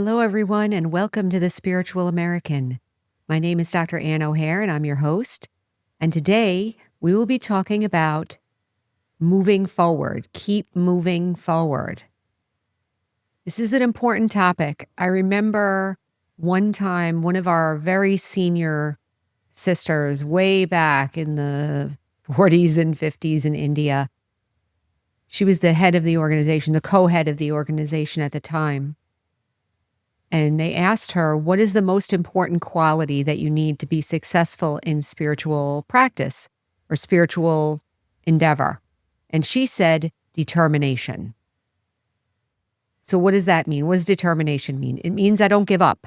Hello, everyone, and welcome to The Spiritual American. My name is Dr. Ann O'Hare, and I'm your host. And today we will be talking about moving forward. Keep moving forward. This is an important topic. I remember one time one of our very senior sisters, way back in the 40s and 50s in India, she was the head of the organization, the co-head of the organization at the time. And they asked her, what is the most important quality that you need to be successful in spiritual practice or spiritual endeavor? And she said, determination. So what does that mean? What does determination mean? It means I don't give up.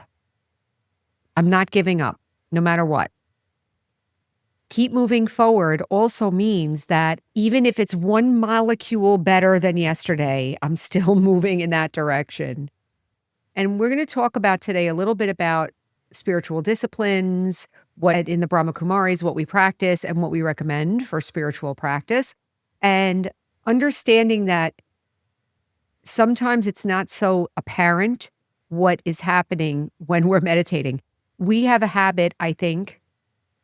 I'm not giving up, no matter what. Keep moving forward also means that even if it's one molecule better than yesterday, I'm still moving in that direction. And we're going to talk about today a little bit about spiritual disciplines, what in the Brahma Kumaris, what we practice and what we recommend for spiritual practice, and understanding that sometimes it's not so apparent what is happening when we're meditating. We have a habit, I think,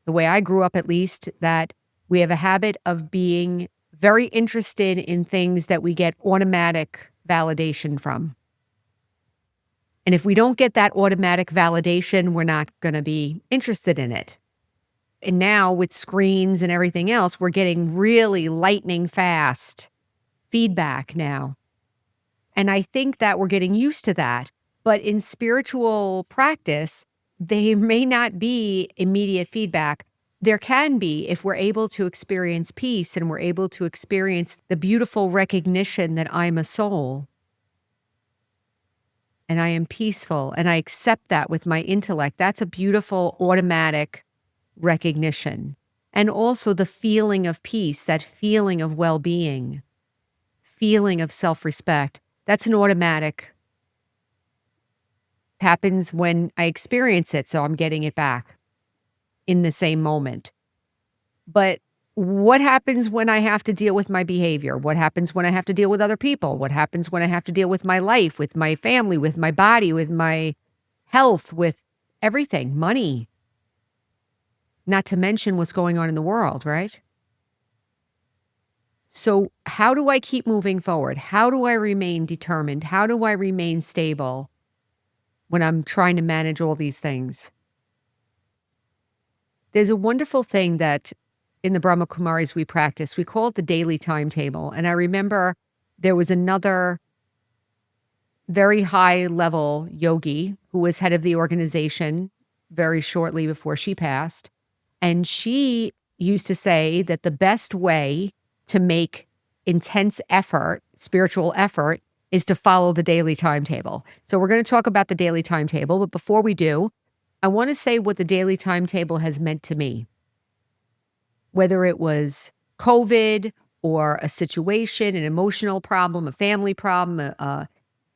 the way I grew up at least, that we have a habit of being very interested in things that we get automatic validation from. And if we don't get that automatic validation, we're not going to be interested in it. And now with screens and everything else, we're getting really lightning fast feedback now. And I think that we're getting used to that. But in spiritual practice, there may not be immediate feedback. There can be if we're able to experience peace and we're able to experience the beautiful recognition that I'm a soul. And I am peaceful, and I accept that with my intellect. That's a beautiful automatic recognition. And also the feeling of peace, that feeling of well-being, feeling of self-respect. That's an automatic. It happens when I experience it, so I'm getting it back in the same moment. But what happens when I have to deal with my behavior? What happens when I have to deal with other people? What happens when I have to deal with my life, with my family, with my body, with my health, with everything, money? Not to mention what's going on in the world, right? So how do I keep moving forward? How do I remain determined? How do I remain stable when I'm trying to manage all these things? There's a wonderful thing that in the Brahma Kumaris we practice. We call it the daily timetable. And I remember there was another very high level yogi who was head of the organization very shortly before she passed. And she used to say that the best way to make intense effort, spiritual effort, is to follow the daily timetable. So we're going to talk about the daily timetable. But before we do, I want to say what the daily timetable has meant to me. Whether it was COVID or a situation, an emotional problem, a family problem,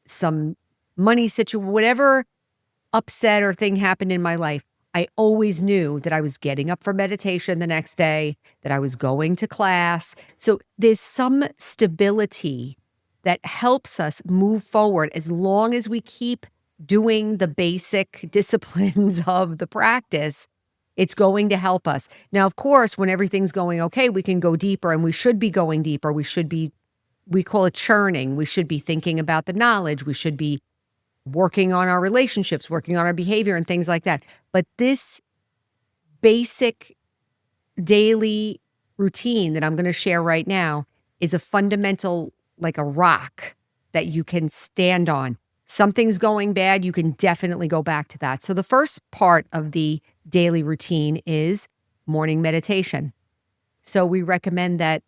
some money situation, whatever upset or thing happened in my life, I always knew that I was getting up for meditation the next day, that I was going to class. So there's some stability that helps us move forward as long as we keep doing the basic disciplines of the practice. It's going to help us. Now, of course, when everything's going okay, we can go deeper, and we should be going deeper. We call it churning. We should be thinking about the knowledge. We should be working on our relationships, working on our behavior and things like that. But this basic daily routine that I'm going to share right now is a fundamental, like a rock that you can stand on. Something's going bad, you can definitely go back to that. So the first part of the daily routine is morning meditation. So we recommend that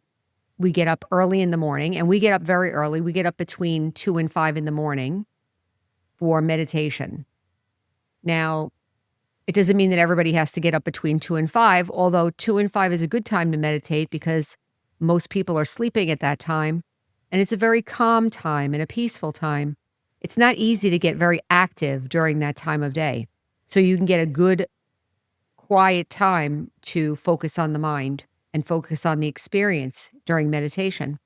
we get up early in the morning, and we get up very early. We get up between 2 and 5 in the morning for meditation. Now, it doesn't mean that everybody has to get up between 2 and 5, although 2 and 5 is a good time to meditate because most people are sleeping at that time, and it's a very calm time and a peaceful time. It's not easy to get very active during that time of day. So you can get a good, quiet time to focus on the mind and focus on the experience during meditation.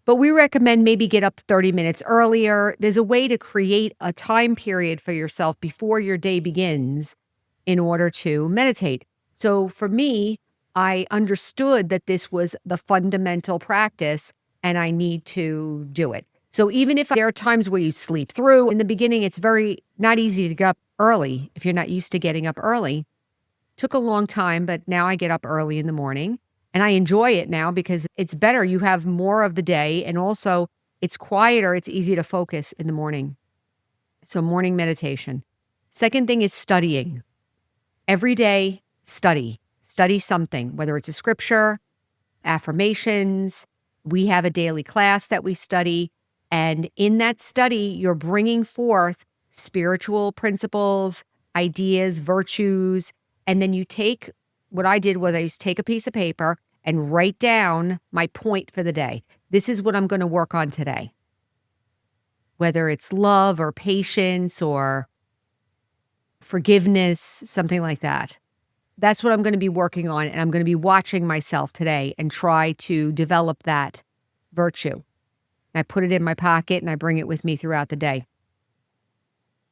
But we recommend maybe get up 30 minutes earlier. There's a way to create a time period for yourself before your day begins in order to meditate. So for me, I understood that this was the fundamental practice and I need to do it. So even if there are times where you sleep through, in the beginning, it's very not easy to get up early if you're not used to getting up early. Took a long time, but now I get up early in the morning and I enjoy it now because it's better. You have more of the day and also it's quieter. It's easy to focus in the morning. So morning meditation. Second thing is studying. Every day, study. Study something, whether it's a scripture, affirmations. We have a daily class that we study. And in that study, you're bringing forth spiritual principles, ideas, virtues. And then you take what I did was I used to take a piece of paper and write down my point for the day. This is what I'm going to work on today. Whether it's love or patience or forgiveness, something like that. That's what I'm going to be working on. And I'm going to be watching myself today and try to develop that virtue. And I put it in my pocket and I bring it with me throughout the day.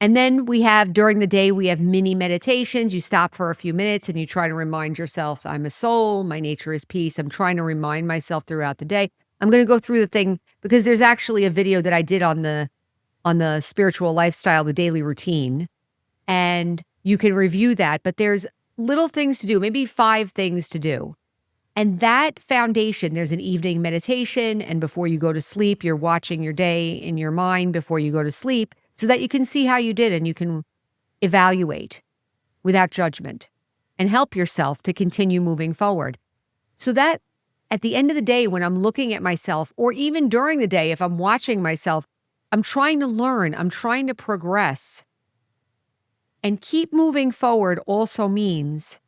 And then during the day, we have mini meditations. You stop for a few minutes and you try to remind yourself, I'm a soul, my nature is peace. I'm trying to remind myself throughout the day. I'm going to go through the thing because there's actually a video that I did on the spiritual lifestyle, the daily routine, and you can review that. But there's little things to do, maybe 5 things to do. And that foundation, there's an evening meditation, and before you go to sleep, you're watching your day in your mind before you go to sleep so that you can see how you did and you can evaluate without judgment and help yourself to continue moving forward. So that at the end of the day, when I'm looking at myself, or even during the day, if I'm watching myself, I'm trying to learn, I'm trying to progress. And keep moving forward also means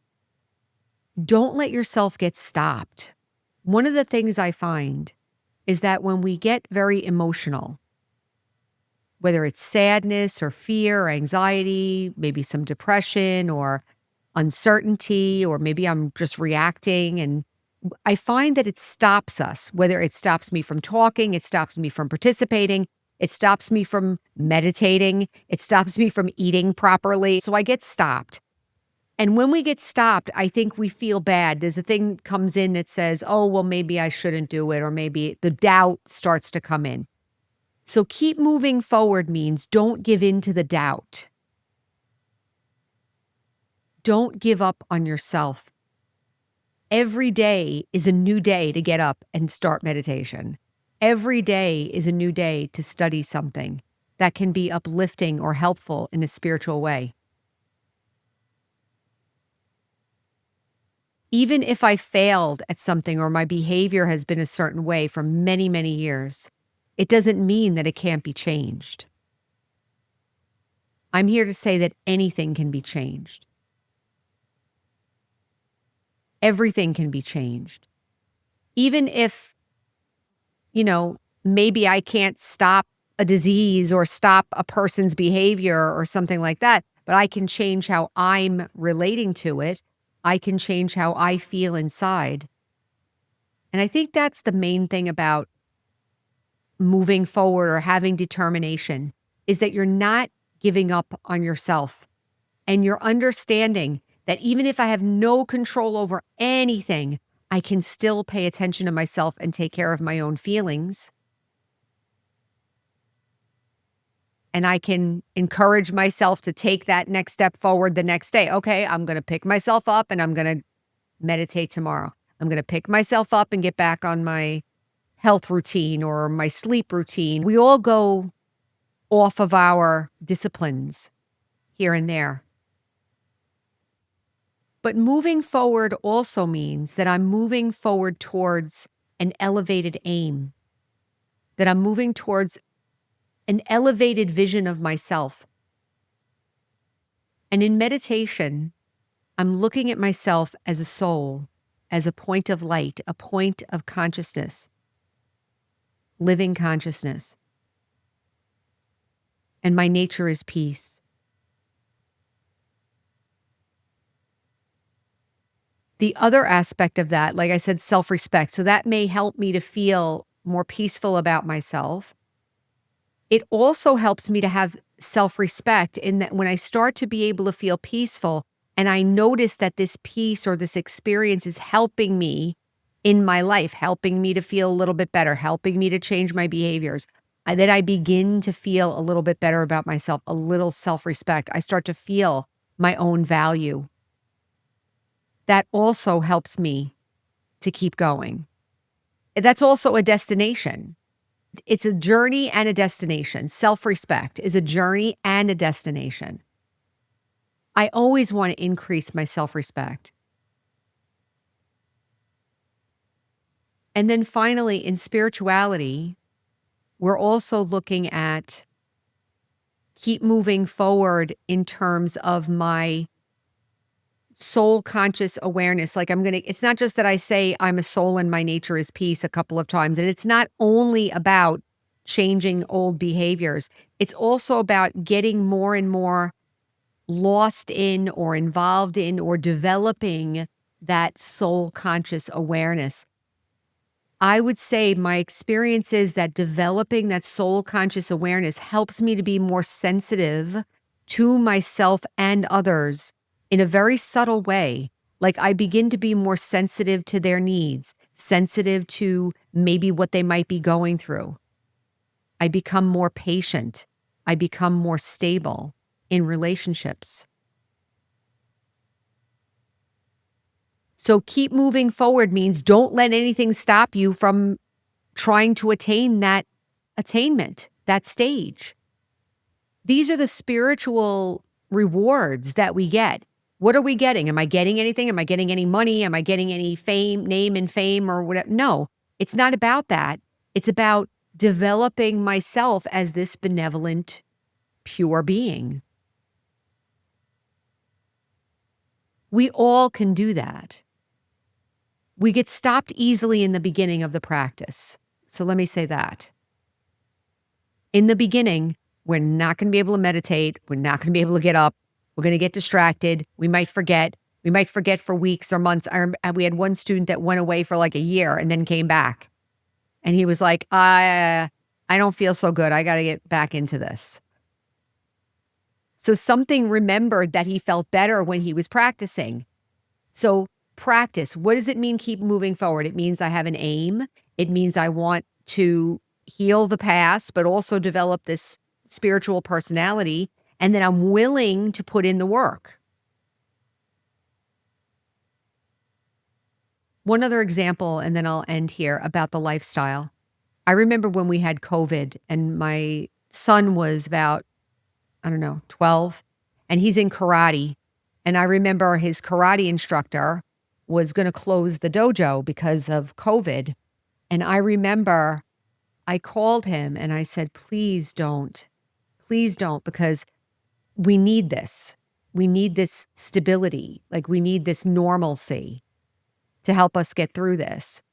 don't let yourself get stopped. One of the things I find is that when we get very emotional, whether it's sadness or fear or anxiety, maybe some depression or uncertainty, or maybe I'm just reacting, and I find that it stops us, whether it stops me from talking, it stops me from participating, it stops me from meditating, it stops me from eating properly. So I get stopped. And when we get stopped, I think we feel bad. There's a thing comes in that says, oh, well, maybe I shouldn't do it, or maybe the doubt starts to come in. So keep moving forward means don't give in to the doubt. Don't give up on yourself. Every day is a new day to get up and start meditation. Every day is a new day to study something that can be uplifting or helpful in a spiritual way. Even if I failed at something or my behavior has been a certain way for many, many years, it doesn't mean that it can't be changed. I'm here to say that anything can be changed. Everything can be changed. Even if, maybe I can't stop a disease or stop a person's behavior or something like that, but I can change how I'm relating to it. I can change how I feel inside. And I think that's the main thing about moving forward or having determination is that you're not giving up on yourself and you're understanding that even if I have no control over anything, I can still pay attention to myself and take care of my own feelings. And I can encourage myself to take that next step forward the next day. Okay, I'm going to pick myself up and I'm going to meditate tomorrow. I'm going to pick myself up and get back on my health routine or my sleep routine. We all go off of our disciplines here and there. But moving forward also means that I'm moving forward towards an elevated aim, that I'm moving towards an elevated vision of myself. And in meditation, I'm looking at myself as a soul, as a point of light, a point of consciousness, living consciousness. And my nature is peace. The other aspect of that, like I said, self-respect. So that may help me to feel more peaceful about myself. It also helps me to have self-respect in that when I start to be able to feel peaceful and I notice that this peace or this experience is helping me in my life, helping me to feel a little bit better, helping me to change my behaviors, then I begin to feel a little bit better about myself, a little self-respect. I start to feel my own value. That also helps me to keep going. That's also a destination. It's a journey and a destination. Self-respect is a journey and a destination. I always want to increase my self-respect. And then finally, in spirituality, we're also looking at keep moving forward in terms of my soul conscious awareness. Like it's not just that I say I'm a soul and my nature is peace a couple of times. And it's not only about changing old behaviors. It's also about getting more and more lost in or involved in or developing that soul conscious awareness. I would say my experience is that developing that soul conscious awareness helps me to be more sensitive to myself and others in a very subtle way. Like I begin to be more sensitive to their needs, sensitive to maybe what they might be going through. I become more patient. I become more stable in relationships. So keep moving forward means don't let anything stop you from trying to attain that attainment, that stage. These are the spiritual rewards that we get. What are we getting? Am I getting anything? Am I getting any money? Am I getting any fame, name and fame or whatever? No, it's not about that. It's about developing myself as this benevolent, pure being. We all can do that. We get stopped easily in the beginning of the practice. So let me say that. In the beginning, we're not going to be able to meditate. We're not going to be able to get up. We're going to get distracted. We might forget. We might forget for weeks or months. We had one student that went away for like a year and then came back. And he was like, I don't feel so good. I got to get back into this. So something remembered that he felt better when he was practicing. So practice. What does it mean keep moving forward? It means I have an aim. It means I want to heal the past, but also develop this spiritual personality. And then I'm willing to put in the work. One other example, and then I'll end here about the lifestyle. I remember when we had COVID and my son was about, 12, and he's in karate. And I remember his karate instructor was going to close the dojo because of COVID. And I remember I called him and I said, please don't, because we need this. We need this stability. Like we need this normalcy to help us get through this.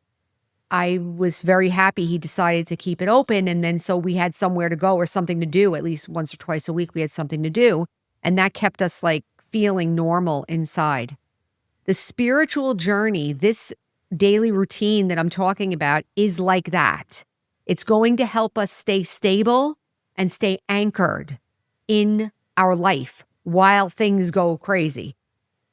I was very happy he decided to keep it open. And then so we had somewhere to go or something to do, at least once or twice a week, we had something to do. And that kept us like feeling normal inside. The spiritual journey, this daily routine that I'm talking about is like that. It's going to help us stay stable and stay anchored in our life while things go crazy.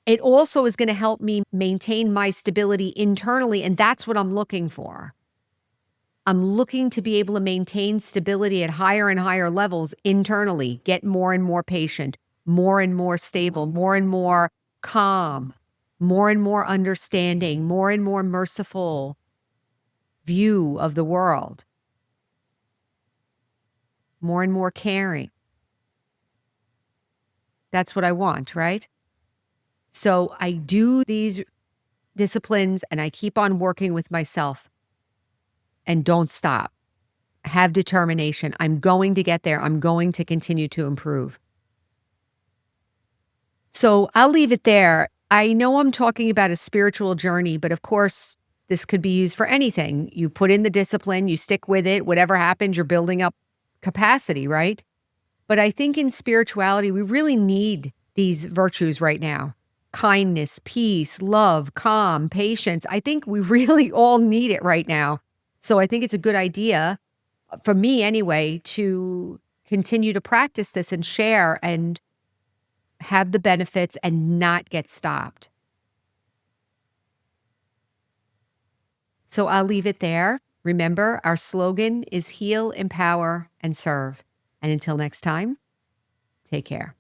It also is going to help me maintain my stability internally, and that's what I'm looking for. I'm looking to be able to maintain stability at higher and higher levels internally, get more and more patient, more and more stable, more and more calm, more and more understanding, more and more merciful view of the world, more and more caring. That's what I want, right? So I do these disciplines and I keep on working with myself and don't stop. Have determination. I'm going to get there. I'm going to continue to improve. So I'll leave it there. I know I'm talking about a spiritual journey, but of course, this could be used for anything. You put in the discipline, you stick with it, whatever happens, you're building up capacity, right? But I think in spirituality, we really need these virtues right now. Kindness, peace, love, calm, patience. I think we really all need it right now. So I think it's a good idea, for me anyway, to continue to practice this and share and have the benefits and not get stopped. So I'll leave it there. Remember, our slogan is heal, empower, and serve. And until next time, take care.